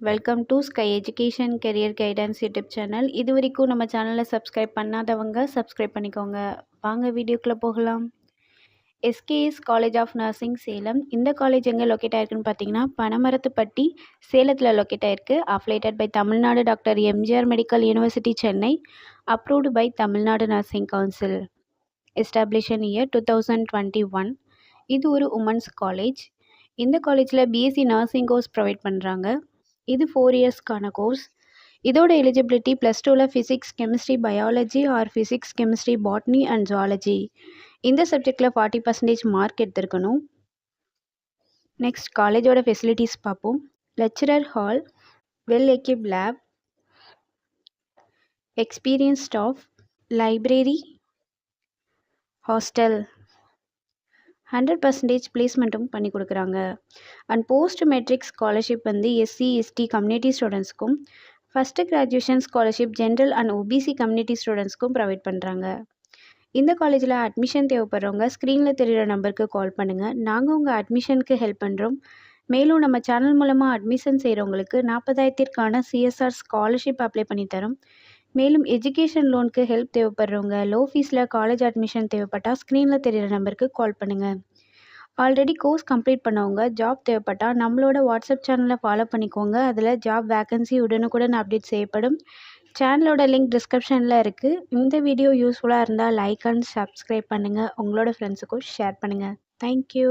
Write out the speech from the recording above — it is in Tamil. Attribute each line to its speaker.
Speaker 1: Welcome to sky education career guidance YouTube channel. இது வரைக்கும் நம்ம சேனலை சப்ஸ்கிரைப் பண்ணாதவங்க சப்ஸ்கிரைப் பண்ணிக்கோங்க. வாங்க வீடியோக்குள்ளே போகலாம். SKS college of nursing Salem. இந்த காலேஜ் எங்கே லொக்கேட் ஆயிருக்குன்னு பார்த்தீங்கன்னா பனமரத்துப்பட்டி சேலத்தில் லொக்கேட் ஆயிருக்கு. Affiliated by Tamil Nadu doctor MGR medical university Chennai. Approved by Tamil Nadu nursing council. Establish year 2021. இது ஒரு உமன்ஸ் காலேஜ். இந்த காலேஜில் பிஎஸ்சி நர்சிங் கோர்ஸ் ப்ரொவைட் பண்ணுறாங்க. இது 4 இயர்ஸ்க்கான கோர்ஸ். இதோட எலிஜிபிலிட்டி +2ல் physics chemistry biology or physics chemistry botany and zoology இந்த சப்ஜெக்டில் 40% மார்க் எடுத்திருக்கணும். நெக்ஸ்ட் காலேஜோட ஃபெசிலிட்டிஸ் பார்ப்போம். Lecturer hall, well equipped lab, experience staff, library, hostel, 100% பிளேஸ்மெண்ட்டும் பண்ணி கொடுக்குறாங்க. அண்ட் போஸ்ட் மெட்ரிக் ஸ்காலர்ஷிப் வந்து எஸ்சி எஸ்டி கம்யூனிட்டி ஸ்டூடெண்ட்ஸ்க்கும், first graduation scholarship general and OBC community ஸ்டூடெண்ட்ஸ்க்கும் ப்ரொவைட் பண்ணுறாங்க. இந்த காலேஜில் அட்மிஷன் தேவைப்படுறவங்க ஸ்க்ரீனில் தெரிகிற நம்பருக்கு கால் பண்ணுங்கள். நாங்கள் உங்கள் அட்மிஷனுக்கு ஹெல்ப் பண்ணுறோம். மேலும் நம்ம சேனல் மூலமாக அட்மிஷன் செய்கிறவங்களுக்கு 40,000க்கான சிஎஸ்ஆர் ஸ்காலர்ஷிப் அப்ளை பண்ணித்தரோம். மேலும் எஜுகேஷன் லோனுக்கு ஹெல்ப் தேவைப்படுறவங்க லோ ஃபீஸில் காலேஜ் அட்மிஷன் தேவைப்பட்டால் ஸ்க்ரீனில் தெரிகிற நம்பருக்கு கால் பண்ணுங்கள். ஆல்ரெடி கோர்ஸ் கம்ப்ளீட் பண்ணவங்க ஜாப் தேவைப்பட்டால் நம்மளோட வாட்ஸ்அப் சேனலை ஃபாலோ பண்ணிக்கோங்க. அதில் ஜாப் வேகன்சி உடனுக்குடன் அப்டேட் செய்யப்படும். சேனலோட லிங்க் டிஸ்கிரிப்ஷனில் இருக்குது. இந்த வீடியோ யூஸ்ஃபுல்லாக இருந்தால் லைக் அண்ட் சப்ஸ்கிரைப் பண்ணுங்கள். உங்களோட ஃப்ரெண்ட்ஸுக்கும் ஷேர் பண்ணுங்கள். தேங்க்யூ.